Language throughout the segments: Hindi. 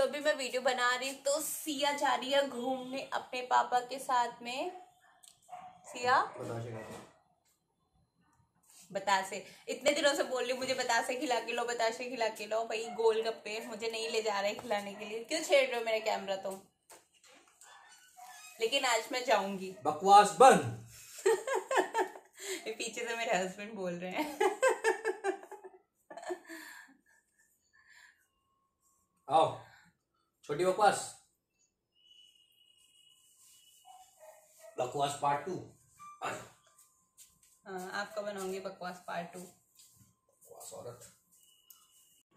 अभी मैं वीडियो बना रही तो सिया जा रही है घूमने अपने पापा के साथ में। सिया बतासे इतने दिनों से बोल रही मुझे बतासे खिला के लो, बतासे खिला के लो। भाई गोलगप्पे मुझे नहीं ले जा रहे खिलाने के लिए, क्यों छेड़ रहे हो मेरा कैमरा तुम? लेकिन आज मैं जाऊंगी। बकवास बंद। पीछे से मेरे हस्बैंड बोल रहे हैं। आओ छोटी बकवास, बकवास पार्ट 2। हाँ, आपका बनाऊंगी बकवास पार्ट 2। बकवास औरत।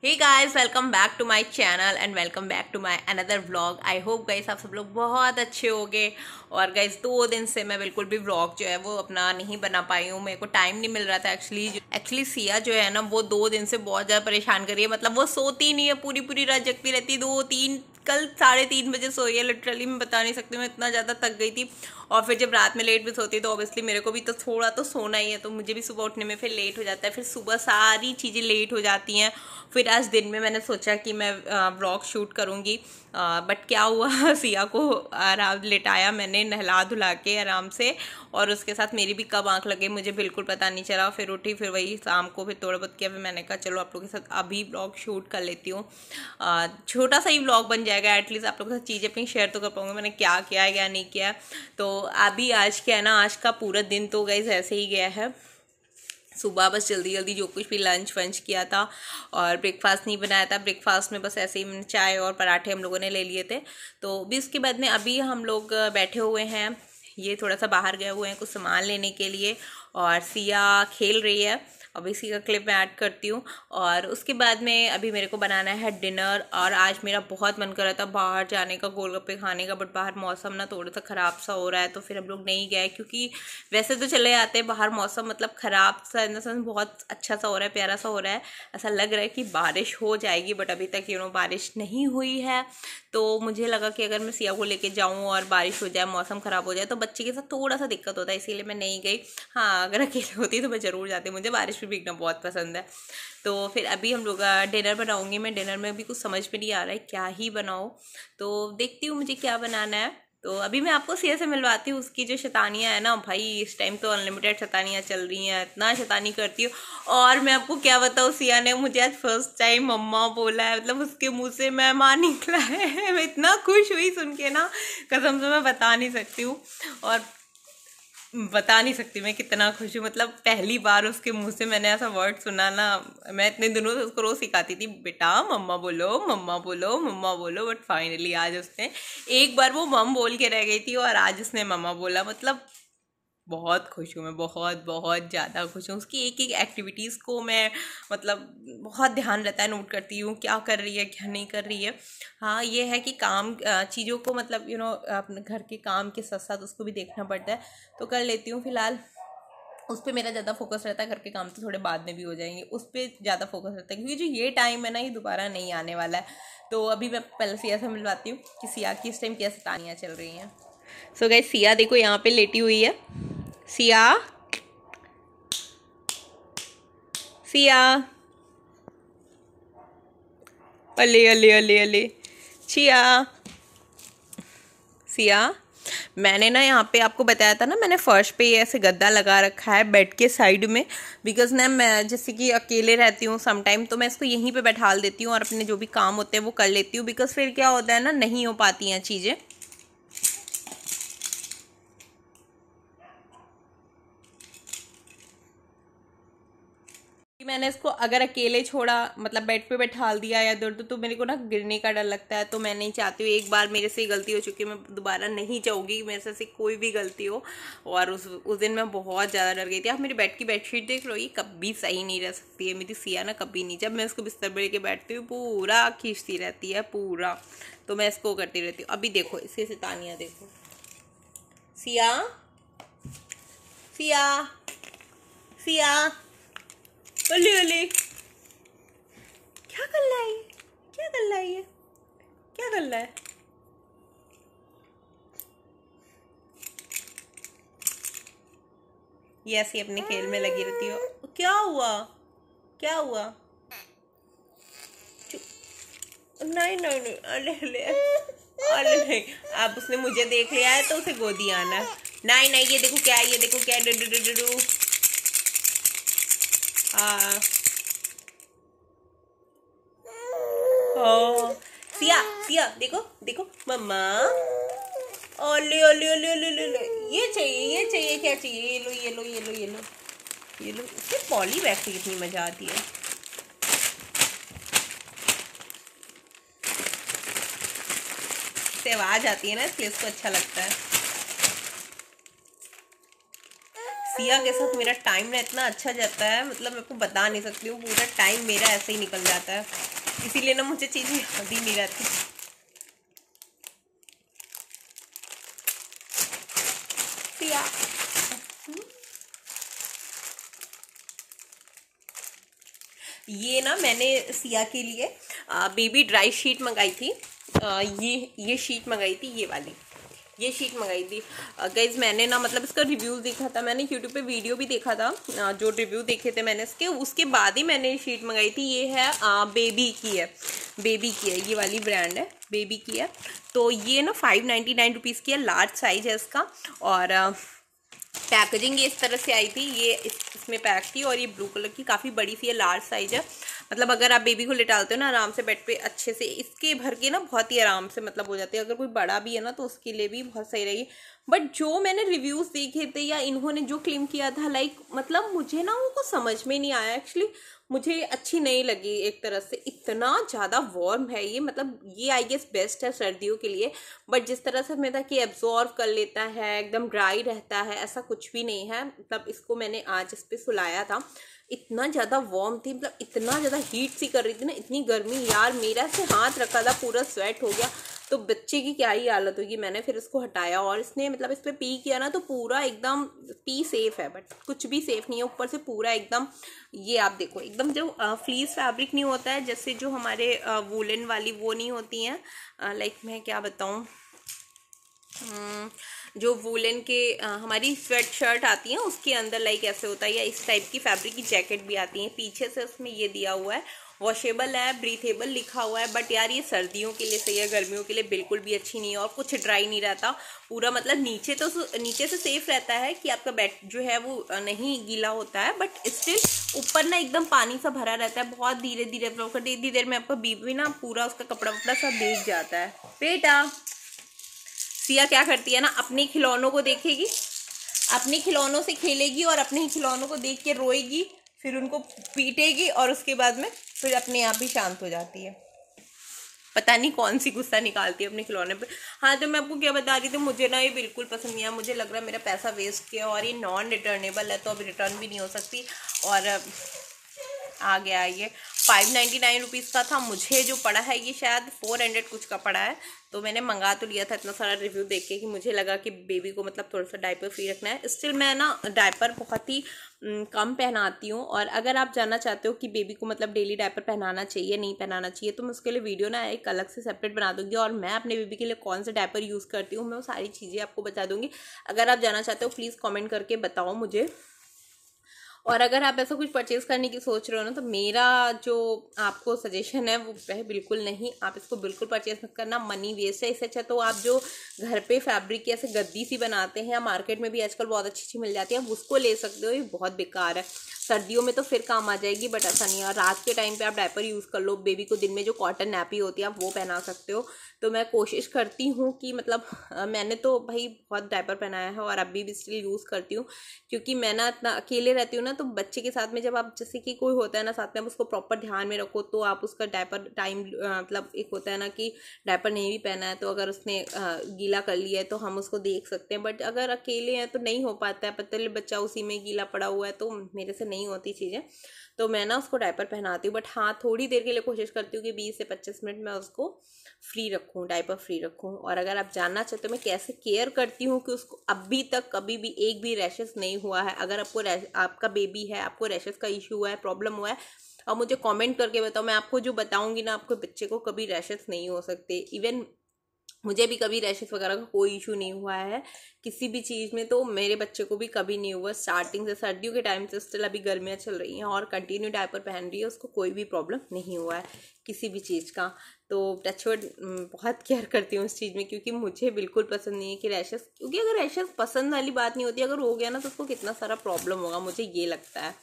Hey guys, welcome back to my channel and welcome back to my another vlog. I hope guys आप सब लोग बहुत अच्छे होंगे। और गाइस 2 दिन से मैं बिल्कुल भी व्लॉग जो है वो अपना नहीं बना पाई हूँ, मेरे को टाइम नहीं मिल रहा था। एक्चुअली सिया जो है ना वो 2 दिन से बहुत ज़्यादा परेशान कर रही है। मतलब वो सोती नहीं है, पूरी रात जगती रहती है। 2-3 कल 3:30 बजे सोई है। लिटरली मैं बता नहीं सकती, मैं इतना ज़्यादा थक गई थी। और फिर जब रात में लेट भी सोती है तो ऑब्वियसली मेरे को भी तो थोड़ा तो सोना ही है, तो मुझे भी सुबह उठने में फिर लेट हो जाता है। फिर सुबह सारी चीज़ें लेट हो जाती हैं। फिर आज दिन में मैंने सोचा कि मैं व्लॉग शूट करूँगी, बट क्या हुआ सिया को आराम लेटाया मैंने नहला धुला के आराम से, और उसके साथ मेरी भी कब आंख लगे मुझे बिल्कुल पता नहीं चला। फिर उठी, फिर वही शाम को फिर थोड़ा बहुत किया। फिर मैंने कहा चलो आप लोगों के साथ अभी व्लॉग शूट कर लेती हूँ। छोटा सा ही व्लॉग बन जाएगा, एटलीस्ट आप लोगों के साथ चीज़ें अपनी शेयर तो कर पाऊँगी मैंने क्या किया है क्या नहीं किया है। तो अभी आज क्या है ना, आज का पूरा दिन तो गाइस ऐसे ही गया है। सुबह बस जल्दी जो कुछ भी लंच वंच किया था और ब्रेकफास्ट नहीं बनाया था। ब्रेकफास्ट में बस ऐसे ही चाय और पराठे हम लोगों ने ले लिए थे। तो भी उसके बाद में अभी हम लोग बैठे हुए हैं, ये थोड़ा सा बाहर गए हुए हैं कुछ सामान लेने के लिए, और सिया खेल रही है। अब इसी का क्लिप मैं ऐड करती हूँ। और उसके बाद में अभी मेरे को बनाना है डिनर। और आज मेरा बहुत मन कर रहा था बाहर जाने का, गोलगप्पे खाने का, बट बाहर मौसम ना थोड़ा सा ख़राब सा हो रहा है, तो फिर हम लोग नहीं गए। क्योंकि वैसे तो चले जाते हैं, बाहर मौसम मतलब ख़राब सा इन द सेंस बहुत अच्छा सा हो रहा है, प्यारा सा हो रहा है, ऐसा लग रहा है कि बारिश हो जाएगी, बट अभी तक बारिश नहीं हुई है। तो मुझे लगा कि अगर मैं सिया को लेके जाऊँ और बारिश हो जाए, मौसम ख़राब हो जाए, तो बच्चे के साथ थोड़ा सा दिक्कत होता है, इसीलिए मैं नहीं गई। हाँ, अगर अकेले होती तो मैं ज़रूर जाती, मुझे बारिश में भीगना बहुत पसंद है। तो फिर अभी हम लोग डिनर बनाऊंगी मैं। डिनर में भी कुछ समझ में नहीं आ रहा है क्या ही बनाऊँ, तो देखती हूँ मुझे क्या बनाना है। तो अभी मैं आपको सिया से मिलवाती हूँ। उसकी जो शैतानियाँ है ना भाई, इस टाइम तो अनलिमिटेड शैतानियाँ चल रही हैं, इतना शैतानी करती हूँ। और मैं आपको क्या बताऊँ, सिया ने मुझे आज फर्स्ट टाइम मम्मा बोला है, मतलब उसके मुंह से मेहमान निकला है। मैं इतना खुश हुई सुन के ना, कसम से मैं बता नहीं सकती हूँ। और बता नहीं सकती मैं कितना खुश हूँ। मतलब पहली बार उसके मुंह से मैंने ऐसा वर्ड सुना ना। मैं इतने दिनों से उसको रोज सिखाती थी, बेटा मम्मा बोलो मम्मा बोलो मम्मा बोलो, बट फाइनली आज उसने एक बार वो मम बोल के रह गई थी और आज उसने मम्मा बोला। मतलब बहुत खुश हूँ मैं, बहुत बहुत ज़्यादा खुश हूँ। उसकी एक एक एक्टिविटीज़ को मैं मतलब बहुत ध्यान रहता है, नोट करती हूँ क्या कर रही है क्या नहीं कर रही है। हाँ, ये है कि काम चीज़ों को मतलब अपने घर के काम के साथ साथ उसको भी देखना पड़ता है, तो कर लेती हूँ। फिलहाल उस पर मेरा ज़्यादा फोकस रहता है, घर के काम तो थोड़े बाद में भी हो जाएंगे, उस पर ज़्यादा फोकस रहता है, क्योंकि जो ये टाइम है ना ये दोबारा नहीं आने वाला है। तो अभी मैं पहले सिया से मिलवाती हूँ कि सिया की इस टाइम क्या शैतानियाँ चल रही हैं। सो गाइस, सिया देखो यहाँ पे लेटी हुई है। सिया, सिया, अले अले अले अले, छिया, सिया। मैंने ना यहाँ पे आपको बताया था ना, मैंने फर्श पे ये ऐसे गद्दा लगा रखा है बेड के साइड में, बिकॉज ना मैं जैसे कि अकेले रहती हूँ समटाइम, तो मैं इसको यहीं पे बैठाल देती हूँ और अपने जो भी काम होते हैं वो कर लेती हूँ। बिकॉज फिर क्या होता है ना, नहीं हो पाती हैं चीज़ें। मैंने इसको अगर अकेले छोड़ा, मतलब बेड पे बैठाल दिया या इधर तो मेरे को ना गिरने का डर लगता है। तो मैं नहीं चाहती हूँ, एक बार मेरे से गलती हो चुकी है, मैं दोबारा नहीं चाहूँगी मेरे से कोई भी गलती हो। और उस दिन मैं बहुत ज़्यादा डर गई थी। आप मेरी बेड की बेडशीट देख लो, ये कभी सही नहीं रह सकती है मेरी सिया ना, कभी नहीं। जब मैं इसको बिस्तर पर लेके बैठती हूँ पूरा खींचती रहती है पूरा, तो मैं इसको करती रहती हूँ। अभी देखो इसकी शैतानियाँ देखो। सिया, सिया, सिया, ओले ओले, क्या कर रहा है, क्या कर रहा है, ये क्या कर रहा है? ये ऐसी अपने खेल में लगी रहती हो। क्या हुआ, क्या हुआ? नहीं नहीं नहीं, अरे ले, अरे नहीं, अब उसने मुझे देख लिया है तो उसे गोदी आना है। नहीं नहीं, ये देखो क्या है, ये देखो क्या है, डू डू डू डू। हाँ हाँ, सिया सिया देखो देखो मम्मा, ओले ओले ओले ओले ओले ओले। ये चाहिए, क्या चाहिए, ये लो ये लो ये लो ये लो ये लो। इससे पॉली बैग से कितनी मजा आती है। इससे आवाज आती है ना, इसलिए इसको अच्छा लगता है। सिया के साथ मेरा टाइम ना इतना अच्छा जाता है, मतलब मैं आपको बता नहीं सकती हूँ, पूरा टाइम मेरा ऐसे ही निकल जाता है। इसीलिए ना मुझे चीज़ें याद ही नहीं रहती। सिया, ये ना मैंने सिया के लिए बेबी ड्राई शीट मंगाई थी। ये शीट मंगाई थी, ये वाली ये शीट मंगाई थी। गाइज मैंने ना मतलब इसका रिव्यूज़ देखा था, मैंने यूट्यूब पे वीडियो भी देखा था, जो रिव्यू देखे थे मैंने इसके, उसके बाद ही मैंने शीट मंगाई थी। ये है बेबी की है, बेबी की है, ये वाली ब्रांड है, बेबी की है। तो ये ना 599 रुपीज़ की है, लार्ज साइज है इसका। और पैकेजिंग ये इस तरह से आई थी, ये इसमें पैक थी, और ये ब्लू कलर की काफ़ी बड़ी सी है, लार्ज साइज है। मतलब अगर आप बेबी को लेटालते हो ना आराम से बेड पे, अच्छे से इसके भर के ना बहुत ही आराम से मतलब हो जाती है। अगर कोई बड़ा भी है ना तो उसके लिए भी बहुत सही रहेगी। बट जो मैंने रिव्यूज़ देखे थे या इन्होंने जो क्लेम किया था, लाइक मतलब मुझे ना वो समझ में नहीं आया एक्चुअली, मुझे अच्छी नहीं लगी एक तरह से। इतना ज़्यादा वार्म है ये, मतलब ये आई गेस बेस्ट है सर्दियों के लिए। बट जिस तरह से मैं था कि एब्जॉर्व कर लेता है, एकदम ड्राई रहता है, ऐसा कुछ भी नहीं है। मतलब इसको मैंने आज इस पर सुलाया था, इतना ज़्यादा वार्म थी, मतलब इतना ज़्यादा हीट सी कर रही थी ना, इतनी गर्मी यार, मेरा से हाथ रखा था पूरा स्वेट हो गया। तो बच्चे की क्या ही हालत होगी। मैंने फिर इसको हटाया और इसने मतलब इस पर पी किया ना तो पूरा एकदम पी सेफ है, बट कुछ भी सेफ नहीं है ऊपर से पूरा एकदम। ये आप देखो एकदम जो फ्लीस फैब्रिक नहीं होता है, जैसे जो हमारे वूलन वाली वो नहीं होती हैं, लाइक मैं क्या बताऊँ, जो वूलन के हमारी स्वेट शर्ट आती है उसके अंदर लाइक ऐसे होता है, या इस टाइप की फैब्रिक की जैकेट भी आती है। पीछे से उसमें ये दिया हुआ है, वॉशेबल है, ब्रीथेबल लिखा हुआ है। बट यार ये सर्दियों के लिए सही है, गर्मियों के लिए बिल्कुल भी अच्छी नहीं है, और कुछ ड्राई नहीं रहता पूरा। मतलब नीचे तो नीचे से सेफ रहता है कि आपका बेड जो है वो नहीं गीला होता है, बट स्टिल ऊपर ना एकदम पानी सा भरा रहता है। बहुत धीरे धीरे फ्लो करते, इतनी देर में आपका बीबी ना पूरा उसका कपड़ा वपड़ा सब भीग जाता है। बेटा सिया क्या करती है ना, अपने खिलौनों को देखेगी, अपने खिलौनों से खेलेगी, और अपने ही खिलौनों को देख के रोएगी, फिर उनको पीटेगी, और उसके बाद में फिर अपने आप ही शांत हो जाती है। पता नहीं कौन सी गुस्सा निकालती है अपने खिलौने पे। हाँ तो मैं आपको क्या बता रही थी, मुझे ना ये बिल्कुल पसंद नहीं है। मुझे लग रहा है मेरा पैसा वेस्ट किया, और ये नॉन रिटर्नेबल है तो अब रिटर्न भी नहीं हो सकती। और आ गया ये 599 रुपीज़ का था, मुझे जो पड़ा है ये शायद 400 कुछ का पड़ा है। तो मैंने मंगा तो लिया था इतना सारा रिव्यू देख के कि मुझे लगा कि बेबी को मतलब थोड़ा सा डायपर फ्री रखना है। स्टिल मैं ना डायपर बहुत ही कम पहनाती हूँ, और अगर आप जानना चाहते हो कि बेबी को मतलब डेली डायपर पहनाना चाहिए नहीं पहनाना चाहिए, तो मैं उसके लिए वीडियो ना एक अलग से सेपरेट बना दूँगी, और मैं अपने बेबी के लिए कौन सा डायपर यूज़ करती हूँ मैं वो सारी चीज़ें आपको बता दूँगी। अगर आप जानना चाहते हो प्लीज़ कॉमेंट करके बताओ मुझे। और अगर आप ऐसा कुछ परचेज़ करने की सोच रहे हो ना, तो मेरा जो आपको सजेशन है वो है बिल्कुल नहीं, आप इसको बिल्कुल परचेज़ मत करना, मनी वेस्ट है। इससे अच्छा तो आप जो घर पे फैब्रिक की ऐसे गद्दी सी बनाते हैं, या मार्केट में भी आजकल बहुत अच्छी अच्छी मिल जाती है, आप उसको ले सकते हो। ये बहुत बेकार है, सर्दियों में तो फिर काम आ जाएगी, बट ऐसा नहीं है। रात के टाइम पे आप डायपर यूज़ कर लो, बेबी को दिन में जो कॉटन नैपी होती है आप वो पहना सकते हो। तो मैं कोशिश करती हूँ कि मतलब मैंने तो भाई बहुत डायपर पहनाया है, और अभी भी स्टिल यूज़ करती हूँ, क्योंकि मैं ना इतना अकेले रहती हूँ ना, तो बच्चे के साथ में जब आप जैसे कि कोई होता है ना साथ में, आप उसको प्रॉपर ध्यान में रखो, तो आप उसका डायपर टाइम मतलब एक होता है ना कि डायपर नहीं भी पहना है तो अगर उसने गीला कर लिया है तो हम उसको देख सकते हैं। बट अगर अकेले हैं तो नहीं हो पाता है, पता नहीं बच्चा उसी में गीला पड़ा हुआ है, तो मेरे से नहीं होती चीज़ें। तो मैं ना उसको डायपर पहनाती हूँ, बट हाँ थोड़ी देर के लिए कोशिश करती हूँ कि 20 से 25 मिनट मैं उसको फ्री रखूँ, डायपर फ्री रखूँ। और अगर आप जानना चाहते हो मैं कैसे केयर करती हूँ कि उसको अभी तक कभी भी एक भी रैशेस नहीं हुआ है, अगर आपको आपका बेबी है, आपको रैशेस का इशू हुआ है, प्रॉब्लम हुआ है, और मुझे कमेंट करके बताओ, मैं आपको जो बताऊंगी ना, आपको बच्चे को कभी रैशेस नहीं हो सकते। इवन मुझे भी कभी रैशेस वगैरह का कोई इशू नहीं हुआ है किसी भी चीज़ में, तो मेरे बच्चे को भी कभी नहीं हुआ स्टार्टिंग से। सर्दियों के टाइम से स्टिल अभी गर्मियाँ चल रही हैं और कंटिन्यू डायपर पहन रही है, उसको कोई भी प्रॉब्लम नहीं हुआ है किसी भी चीज़ का। तो टचवुड बहुत केयर करती हूँ इस चीज़ में, क्योंकि मुझे बिल्कुल पसंद नहीं है कि रैशेस, क्योंकि अगर रैशेस पसंद वाली बात नहीं होती, अगर हो गया ना तो उसको कितना सारा प्रॉब्लम होगा, मुझे ये लगता है।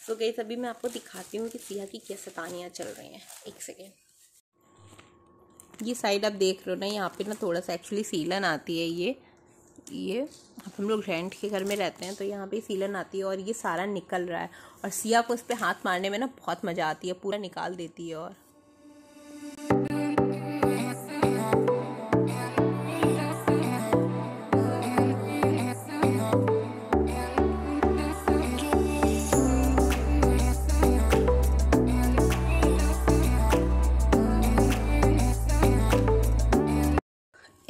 तो गाइस अभी मैं आपको दिखाती हूँ कि सिया की क्या शैतानियाँ चल रही हैं। एक सेकेंड, ये साइड आप देख रहे हो ना, यहाँ पे ना थोड़ा सा एक्चुअली सीलन आती है। ये हम लोग रेंट के घर में रहते हैं तो यहाँ पे सीलन आती है और ये सारा निकल रहा है, और सिया को इस पे हाथ मारने में ना बहुत मज़ा आती है, पूरा निकाल देती है। और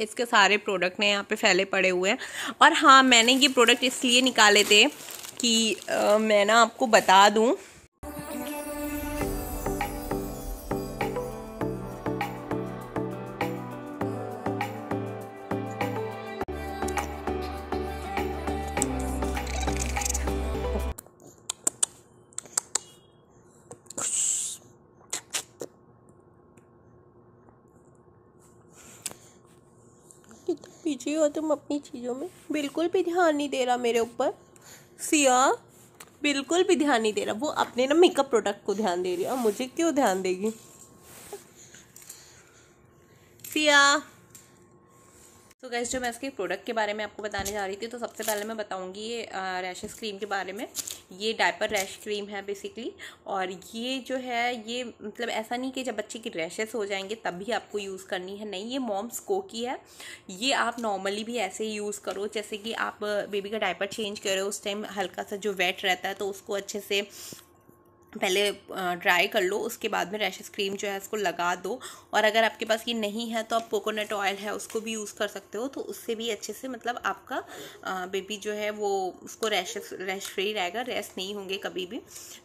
इसके सारे प्रोडक्ट ने यहाँ पे फैले पड़े हुए हैं। और हाँ, मैंने ये प्रोडक्ट इसलिए निकाले थे कि मैं ना आपको बता दूँ, पीछे हो तुम अपनी चीज़ों में, बिल्कुल भी ध्यान नहीं दे रहा मेरे ऊपर। सिया बिल्कुल भी ध्यान नहीं दे रहा, वो अपने ना मेकअप प्रोडक्ट को ध्यान दे रही है, और मुझे क्यों ध्यान देगी। सिया तो गाइस, जो मैं इसके प्रोडक्ट के बारे में आपको बताने जा रही थी, तो सबसे पहले मैं बताऊंगी ये रैशेस क्रीम के बारे में। ये डायपर रैश क्रीम है बेसिकली, और ये जो है ये मतलब ऐसा नहीं कि जब बच्चे की रैशेस हो जाएंगे तभी आपको यूज़ करनी है, नहीं, ये मॉम्स को की है। ये आप नॉर्मली भी ऐसे ही यूज़ करो, जैसे कि आप बेबी का डायपर चेंज करो उस टाइम हल्का सा जो वेट रहता है तो उसको अच्छे से पहले ड्राई कर लो, उसके बाद में रैशेस क्रीम जो है इसको लगा दो। और अगर आपके पास ये नहीं है तो आप कोकोनट ऑयल है उसको भी यूज़ कर सकते हो, तो उससे भी अच्छे से मतलब आपका बेबी जो है वो उसको रैश फ्री रहेगा, रैश नहीं होंगे कभी भी।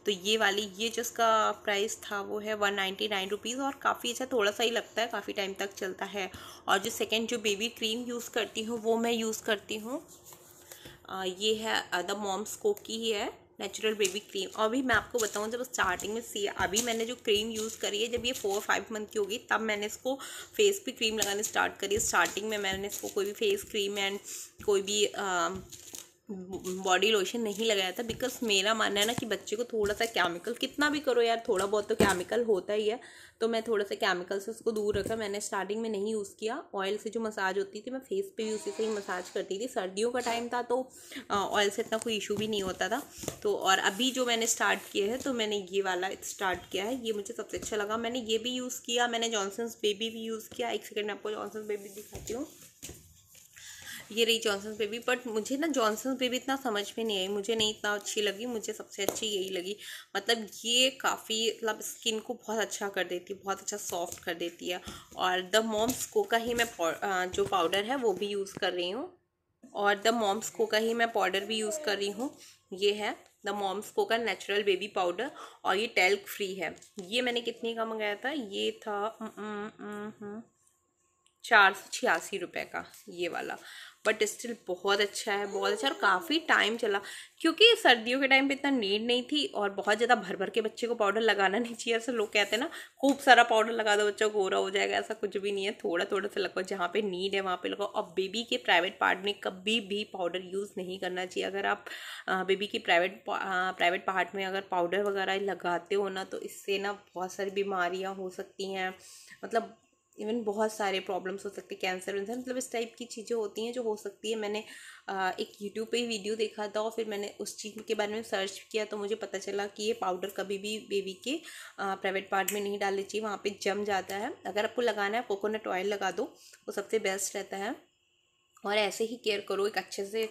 तो ये वाली ये जो इसका प्राइस था वो है 199 रुपीज़, और काफ़ी अच्छा थोड़ा सा ही लगता है, काफ़ी टाइम तक चलता है। और जो सेकेंड जो बेबी क्रीम यूज़ करती हूँ वो मैं यूज़ करती हूँ, ये है द मॉम्स को की है नेचुरल बेबी क्रीम। और अभी मैं आपको बताऊं, जब स्टार्टिंग में अभी मैंने जो क्रीम यूज़ करी है, जब ये 4-5 मंथ की होगी तब मैंने इसको फेस पे क्रीम लगाने स्टार्ट करी। स्टार्टिंग में मैंने इसको कोई भी फेस क्रीम एंड कोई भी बॉडी लोशन नहीं लगाया था, बिकॉज मेरा मानना है ना कि बच्चे को थोड़ा सा केमिकल, कितना भी करो यार थोड़ा बहुत तो केमिकल होता ही है, तो मैं थोड़ा सा केमिकल से उसको दूर रखा। मैंने स्टार्टिंग में नहीं यूज़ किया ऑयल से, जो मसाज होती थी मैं फेस पे भी उसी से ही मसाज करती थी। सर्दियों का टाइम था तो ऑयल से इतना कोई इशू भी नहीं होता था। तो और अभी जो मैंने स्टार्ट किया है तो मैंने ये वाला स्टार्ट किया है, ये मुझे सबसे अच्छा लगा। मैंने ये भी यूज़ किया, मैंने जॉनसन्स बेबी भी यूज़ किया। एक सेकेंड में आपको जॉनसन्स बेबी दिखाती हूँ। ये रही जॉनसन्स बेबी, बट मुझे ना जॉनसन्स बेबी इतना समझ में नहीं आई, मुझे नहीं इतना अच्छी लगी, मुझे सबसे अच्छी यही लगी। मतलब ये काफ़ी मतलब स्किन को बहुत अच्छा कर देती है, बहुत अच्छा सॉफ्ट कर देती है। और द मॉम्स को का ही मैं जो पाउडर है वो भी यूज़ कर रही हूँ, और द मॉम्स को का ही मैं पाउडर भी यूज़ कर रही हूँ। ये है द मॉम्स को का नेचुरल बेबी पाउडर, और ये टैल्क फ्री है। ये मैंने कितने का मंगाया था, ये था 486 रुपये का ये वाला, बट स्टिल बहुत अच्छा है, बहुत अच्छा। और काफ़ी टाइम चला, क्योंकि सर्दियों के टाइम पे इतना नीड नहीं थी, और बहुत ज़्यादा भर भर के बच्चे को पाउडर लगाना नहीं चाहिए। ऐसे लोग कहते हैं ना खूब सारा पाउडर लगा दो बच्चा गोरा हो जाएगा, ऐसा कुछ भी नहीं है। थोड़ा थोड़ा सा लगाओ, जहाँ पे नीड है वहाँ पे लगाओ। और बेबी के प्राइवेट पार्ट में कभी भी पाउडर यूज़ नहीं करना चाहिए। अगर आप बेबी की प्राइवेट पार्ट में अगर पाउडर वगैरह लगाते हो ना, तो इससे ना बहुत सारी बीमारियाँ हो सकती हैं, मतलब इवन बहुत सारे प्रॉब्लम्स हो सकते हैं, कैंसर वैंसर, मतलब इस टाइप की चीज़ें होती हैं जो हो सकती है। मैंने एक यूट्यूब पे ही वीडियो देखा था, और फिर मैंने उस चीज़ के बारे में सर्च किया, तो मुझे पता चला कि ये पाउडर कभी भी बेबी के प्राइवेट पार्ट में नहीं डालनी चाहिए, वहाँ पे जम जाता है। अगर आपको लगाना है कोकोनट ऑयल लगा दो, वो सबसे बेस्ट रहता है। और ऐसे ही केयर करो, एक अच्छे से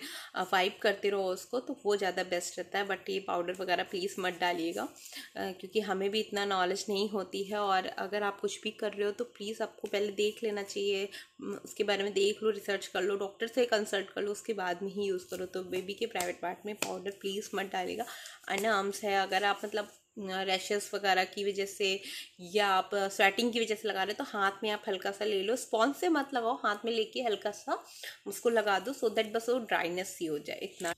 वाइप करते रहो उसको, तो वो ज़्यादा बेस्ट रहता है। बट ये पाउडर वगैरह प्लीज़ मत डालिएगा, क्योंकि हमें भी इतना नॉलेज नहीं होती है। और अगर आप कुछ भी कर रहे हो तो प्लीज़ आपको पहले देख लेना चाहिए, उसके बारे में देख लो, रिसर्च कर लो, डॉक्टर से कंसल्ट कर लो, उसके बाद में ही यूज़ करो। तो बेबी के प्राइवेट पार्ट में पाउडर प्लीज़ मत डालिएगा। अनआर्म्स है, अगर आप मतलब रैशेस वगैरह की वजह से या आप स्वेटिंग की वजह से लगा रहे हो, तो हाथ में आप हल्का सा ले लो, स्पॉन्ज से मत लगाओ, हाथ में लेके हल्का सा उसको लगा दो, सो दैट बस वो ड्राइनेस सी हो जाए, इतना।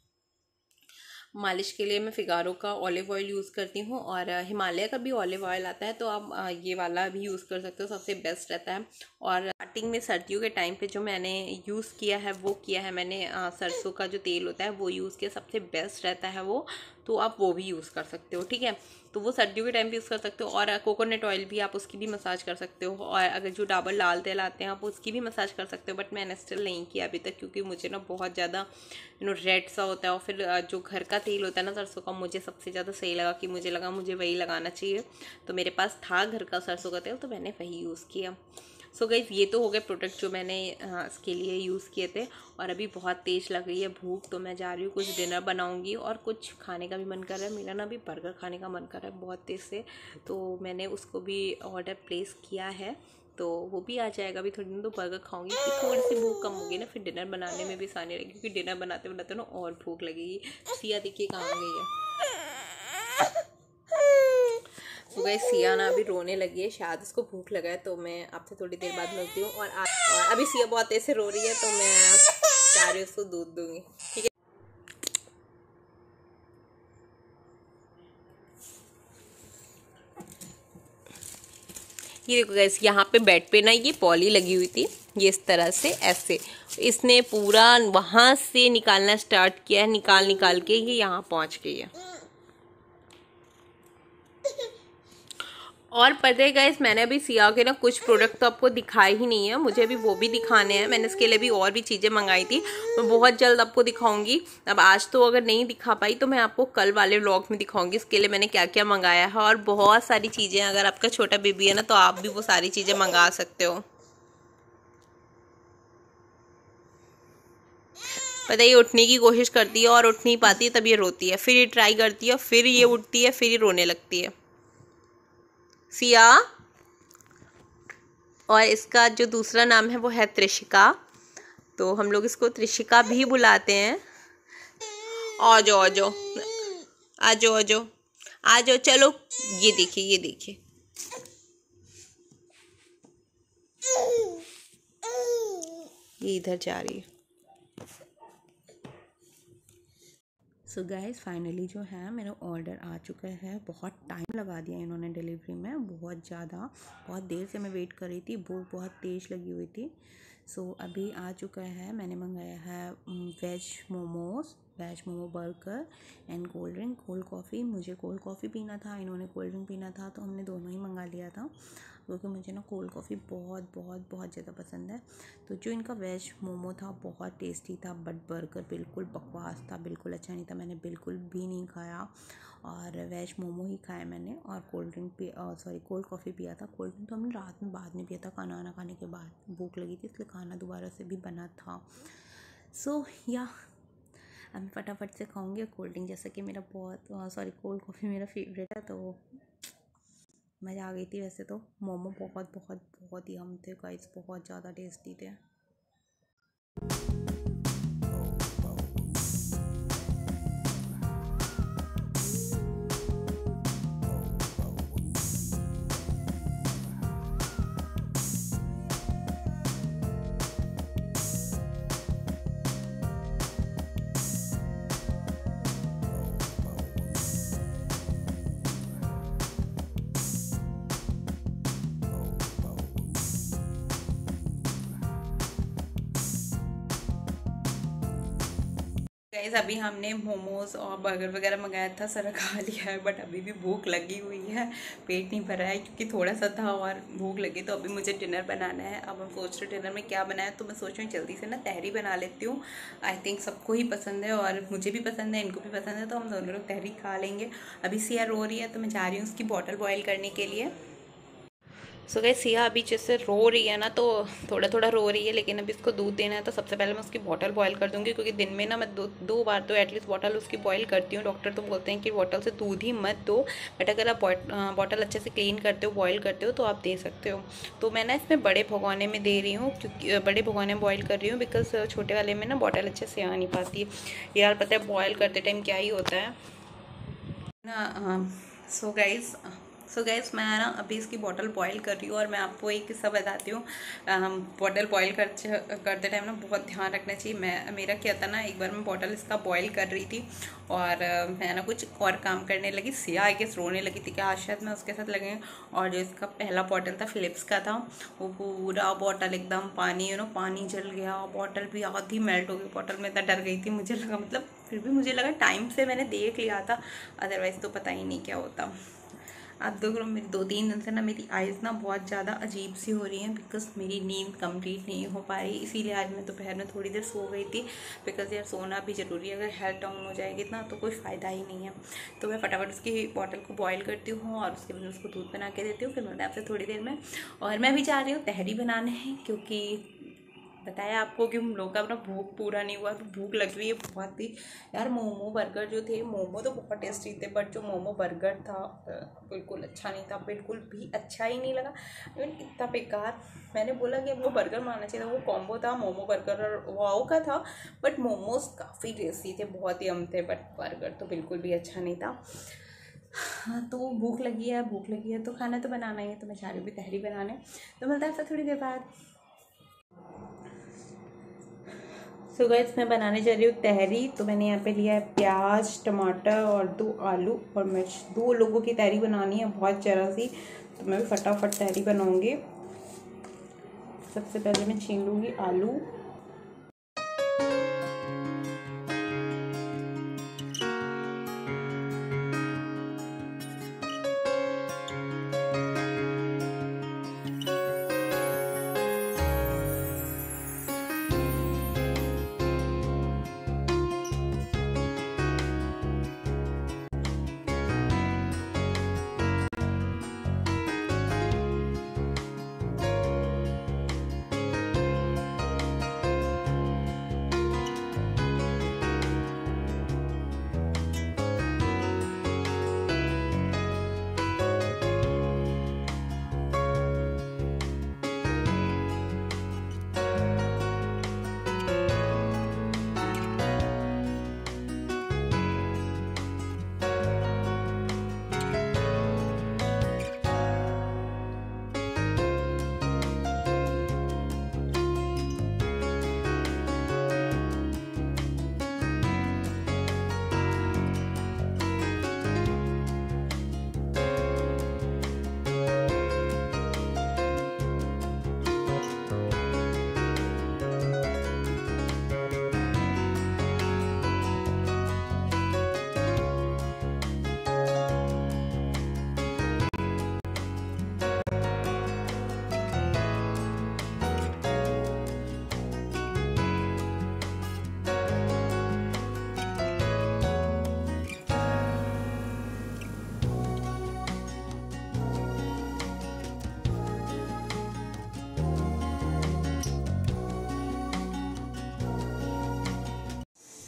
मालिश के लिए मैं फिगारो का ऑलिव ऑयल यूज़ करती हूँ, और हिमालय का भी ऑलिव ऑयल आता है, तो आप ये वाला भी यूज़ कर सकते हो, सबसे बेस्ट रहता है। और स्टार्टिंग में सर्दियों के टाइम पे जो मैंने यूज़ किया है वो किया है मैंने सरसों का जो तेल होता है वो यूज़ किया, सबसे बेस्ट रहता है वो, तो आप वो भी यूज़ कर सकते हो, ठीक है। तो वो सर्दियों के टाइम पे यूज़ कर सकते हो। और कोकोनट ऑयल भी आप उसकी भी मसाज कर सकते हो, और अगर जो डाबर लाल तेल आते हैं आप उसकी भी मसाज कर सकते हो, बट मैंने स्टिल नहीं किया अभी तक, क्योंकि मुझे ना बहुत ज़्यादा रेड सा होता है। और फिर जो घर का तेल होता है ना सरसों का, मुझे सबसे ज़्यादा सही लगा कि मुझे लगा मुझे वही लगाना चाहिए, तो मेरे पास था घर का सरसों का तेल, तो मैंने वही यूज़ किया। सो गाइस, ये तो हो गए प्रोडक्ट जो मैंने इसके लिए यूज़ किए थे। और अभी बहुत तेज़ लग रही है भूख, तो मैं जा रही हूँ कुछ डिनर बनाऊँगी, और कुछ खाने का भी मन कर रहा है मेरा ना, अभी बर्गर खाने का मन कर रहा है बहुत तेज़ से, तो मैंने उसको भी ऑर्डर प्लेस किया है, तो वो भी आ जाएगा अभी थोड़ी दिन, तो बर्गर खाऊंगी, फिर थोड़ी सी भूख कम होगी ना, फिर डिनर बनाने में भी आसानी रहेगी, क्योंकि डिनर बनाते बनाते ना और भूख लगेगी। सिया देखिए कहाँ गई है। तो गाइस, सिया ना अभी रोने लगी है, शायद इसको भूख लगा है, तो मैं आपसे थोड़ी देर बाद मिलती हूँ। और अभी सिया बहुत तेज से रो रही है, तो मैं जा रही हूँ उसको दूध दूंगी, ठीक है। ये देखो गाइस, यहाँ पे बेड पे ना ये पॉली लगी हुई थी, ये इस तरह से ऐसे इसने पूरा वहां से निकालना स्टार्ट किया है, निकाल निकाल के ये यहाँ पहुंच गई है। और पता है गाइस, मैंने अभी सिया के ना कुछ प्रोडक्ट तो आपको दिखाए ही नहीं है, मुझे अभी वो भी दिखाने हैं। मैंने इसके लिए भी और भी चीज़ें मंगाई थी, मैं बहुत जल्द आपको दिखाऊंगी। अब आज तो अगर नहीं दिखा पाई तो मैं आपको कल वाले व्लॉग में दिखाऊंगी इसके लिए मैंने क्या क्या मंगाया है। और बहुत सारी चीज़ें, अगर आपका छोटा बेबी है ना तो आप भी वो सारी चीज़ें मंगा सकते हो। पता है, ये उठने की कोशिश करती है और उठ नहीं पाती है, तब ये रोती है, फिर ये ट्राई करती है, फिर ये उठती है, फिर ये रोने लगती है। सिया, और इसका जो दूसरा नाम है वो है त्रिशिका, तो हम लोग इसको त्रिशिका भी बुलाते हैं। आ जाओ आ जाओ आ जाओ आ जाओ आ जाओ, चलो ये देखिए ये देखिए, ये इधर जा रही है। सो गाइस, फाइनली जो है मेरा ऑर्डर आ चुका है। बहुत टाइम लगा दिया इन्होंने डिलीवरी में, बहुत ज़्यादा, बहुत देर से मैं वेट कर रही थी, भूख बहुत तेज़ लगी हुई थी। सो अभी आ चुका है, मैंने मंगाया है veg momo burger and cold drink, cold coffee. मुझे कोल्ड कॉफ़ी पीना था, इन्होंने कोल्ड ड्रिंक पीना था, तो हमने दोनों ही मंगा लिया था, क्योंकि मुझे ना कोल्ड कॉफ़ी बहुत बहुत बहुत ज़्यादा पसंद है। तो जो इनका वेज मोमो था बहुत टेस्टी था, बट बर्गर बिल्कुल बकवास था, बिल्कुल अच्छा नहीं था, मैंने बिल्कुल भी नहीं खाया, और वेज मोमो ही खाया मैंने। और कोल्ड ड्रिंक भी कोल्ड कॉफ़ी पिया था। कोल्ड ड्रिंक तो हमने रात में बाद में पिया था, खाना वाना खाने के बाद, भूख लगी थी इसलिए खाना दोबारा से भी बना था। सो या अब मैं फटाफट से खाऊंगी कोल्ड ड्रिंक, जैसा कि मेरा बहुत कोल्ड कॉफ़ी मेरा फेवरेट है, तो मज़ा आ गई थी। वैसे तो मोमो बहुत बहुत बहुत ही हम थे गाइस, बहुत ज़्यादा टेस्टी थे। गाइस, अभी हमने मोमोज और बर्गर वगैरह मंगाया था, सारा खा लिया है, बट अभी भी भूख लगी हुई है, पेट नहीं भरा है, क्योंकि थोड़ा सा था और भूख लगी। तो अभी मुझे डिनर बनाना है। अब हम सोच रहे डिनर में क्या बनाया, तो मैं सोच रही हूँ जल्दी से ना तहरी बना लेती हूँ। आई थिंक सबको ही पसंद है, और मुझे भी पसंद है, इनको भी पसंद है, तो हम दोनों लोग तहरी खा लेंगे। अभी सिया रो रही है, तो मैं जा रही हूँ उसकी बॉटल बॉयल करने के लिए। सो गाइस, सिया अभी जैसे रो रही है ना, तो थोड़ा थोड़ा रो रही है, लेकिन अभी इसको दूध देना है, तो सबसे पहले मैं उसकी बॉटल बॉयल कर दूंगी, क्योंकि दिन में ना मैं दो बार तो एटलीस्ट बॉटल उसकी बॉयल करती हूँ। डॉक्टर तो बोलते हैं कि बॉटल से दूध ही मत दो, बट अगर आप बॉटल अच्छे से क्लीन करते हो, बॉयल करते हो, तो आप दे सकते हो। तो मैं ना इसमें बड़े भगोने में दे रही हूँ, क्योंकि बड़े भगोने में बॉयल कर रही हूँ, बिकॉज छोटे वाले में ना बॉटल अच्छे से आ नहीं पाती है। यार पता है बॉयल करते टाइम क्या ही होता है ना। सो गाइस, सो गैस मैं ना अभी इसकी बॉटल बॉईल कर रही हूँ और मैं आपको एक किस्सा बताती हूँ। बॉटल बॉईल करते टाइम ना बहुत ध्यान रखना चाहिए। मेरा क्या था ना, एक बार मैं बॉटल इसका बॉईल कर रही थी और मैं ना कुछ और काम करने लगी। सिया आके रोने लगी थी कि आज शायद मैं उसके साथ लगे। और जो इसका पहला बॉटल था फिलिप्स का था, वो पूरा बॉटल एकदम पानी पानी जल गया। बॉटल भी आधी मेल्ट हो गई। बॉटल में इतना डर गई थी, मुझे लगा मतलब फिर भी मुझे लगा टाइम से मैंने देख लिया था, अदरवाइज़ तो पता ही नहीं क्या होता। आप देख लो मेरी 2-3 दिन से ना मेरी आइज़ ना बहुत ज़्यादा अजीब सी हो रही हैं, बिकॉज मेरी नींद कंप्लीट नहीं हो पा रही। इसीलिए आज मैं दोपहर में थोड़ी देर सो गई थी, बिकॉज यार सोना भी ज़रूरी है। अगर हेल्थ डाउन हो जाएगी ना तो कोई फ़ायदा ही नहीं है। तो मैं फटाफट उसकी बॉटल को बॉईल करती हूँ और उसके बाद उसको दूध बना के देती हूँ। फिर मिलते हैं आपसे थोड़ी देर में। और मैं भी जा रही हूँ तहरी बनाने हैं, क्योंकि बताया आपको कि हम लोग का अपना भूख पूरा नहीं हुआ, तो भूख लग रही है बहुत ही। यार मोमो बर्गर जो थे, मोमो तो बहुत टेस्टी थे, बट जो मोमो बर्गर था बिल्कुल अच्छा नहीं था, बिल्कुल भी अच्छा ही नहीं लगा। इवन इतना बेकार। मैंने बोला कि हमको बर्गर मानना चाहिए था। वो कॉम्बो था मोमो बर्गर और वाओ का था, बट मोमोज काफ़ी टेस्टी थे, बहुत ही अम थे, बट बर्गर तो बिल्कुल भी अच्छा नहीं था। हाँ, तो भूख लगी है तो खाना तो बनाना ही है, तो मैं जा रही हूँ तहरी बनाने। तो मिलता है आपसे थोड़ी देर बाद। सो गाइस मैं बनाने जा रही हूँ तहरी। तो मैंने यहाँ पे लिया है प्याज, टमाटर और 2 आलू और मिर्च। 2 लोगों की तहरी बनानी है, बहुत जरा सी, तो मैं भी फटाफट तहरी बनाऊँगी। सबसे पहले मैं छीन लूँगी आलू।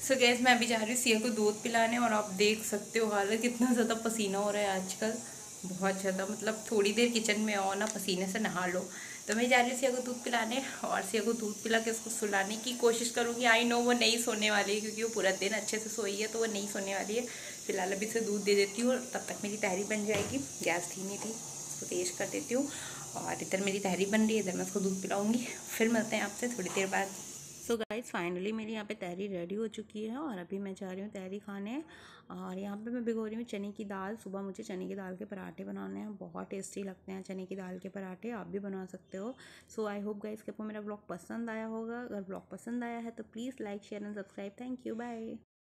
सो गैस मैं अभी जा रही हूँ सिया को दूध पिलाने, और आप देख सकते हो हालत कितना ज़्यादा पसीना हो रहा है आजकल, बहुत ज़्यादा। मतलब थोड़ी देर किचन में आओ ना, पसीने से नहा लो। तो मैं जा रही हूँ सिया को दूध पिलाने, और सिया को दूध पिला के उसको सुलाने की कोशिश करूँगी। आई नो वो नहीं सोने वाली है, क्योंकि वो पूरा दिन अच्छे से सोई है, तो वो नहीं सोने वाली है। फिलहाल अभी से दूध दे देती हूँ और तब तक मेरी तहरी बन जाएगी। गैस धीमी थी, उसको तेज़ कर देती हूँ। और इधर मेरी तहरी बन रही है, इधर मैं उसको दूध पिलाऊँगी। फिर मिलते हैं आपसे थोड़ी देर बाद। सो गाइस फाइनली मेरी यहाँ पे तहरी रेडी हो चुकी है, और अभी मैं जा रही हूँ तहरी खाने। और यहाँ पे मैं भिगो रही हूँ चने की दाल। सुबह मुझे चने की दाल के पराठे बनाने हैं, बहुत टेस्टी लगते हैं चने की दाल के पराठे, आप भी बना सकते हो। सो आई होप गाइस कि आपको मेरा ब्लॉग पसंद आया होगा। अगर ब्लॉग पसंद आया है तो please like, share and subscribe. Thank you, bye.